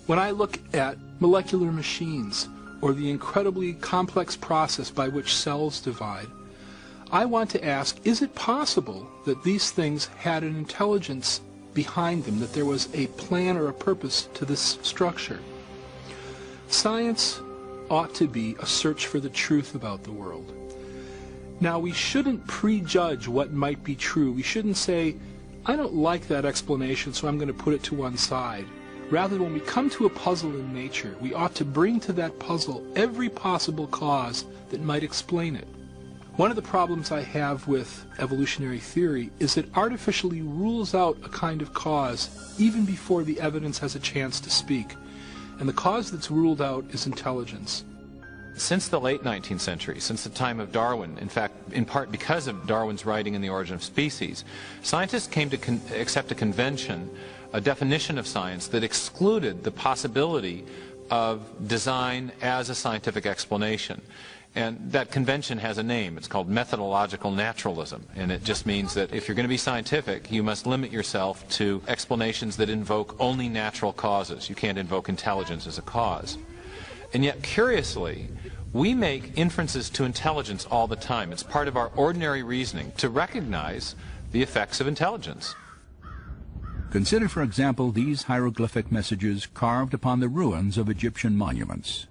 When I look at molecular machines or the incredibly complex process by which cells divide, I want to ask, is it possible that these things had an intelligence behind them, that there was a plan or a purpose to this structure? Science ought to be a search for the truth about the world. Now, we shouldn't prejudge what might be true. We shouldn't say, I don't like that explanation, so I'm going to put it to one side. Rather, when we come to a puzzle in nature, we ought to bring to that puzzle every possible cause that might explain it. One of the problems I have with evolutionary theory is it artificially rules out a kind of cause even before the evidence has a chance to speak. And the cause that's ruled out is intelligence. Since the late 19th century, since the time of Darwin, in fact, in part because of Darwin's writing in The Origin of Species, scientists came to accept a convention, a definition of science that excluded the possibility of design as a scientific explanation. And that convention has a name. It's called methodological naturalism. And it just means that if you're going to be scientific, you must limit yourself to explanations that invoke only natural causes. You can't invoke intelligence as a cause. And yet, curiously, we make inferences to intelligence all the time. It's part of our ordinary reasoning to recognize the effects of intelligence. Consider, for example, these hieroglyphic messages carved upon the ruins of Egyptian monuments.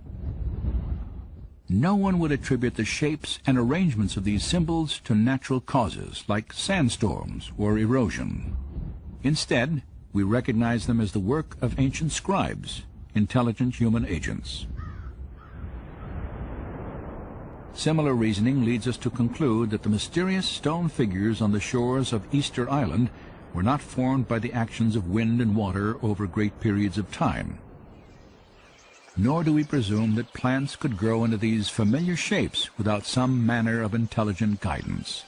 No one would attribute the shapes and arrangements of these symbols to natural causes, like sandstorms or erosion. Instead, we recognize them as the work of ancient scribes, intelligent human agents. Similar reasoning leads us to conclude that the mysterious stone figures on the shores of Easter Island were not formed by the actions of wind and water over great periods of time. Nor do we presume that plants could grow into these familiar shapes without some manner of intelligent guidance.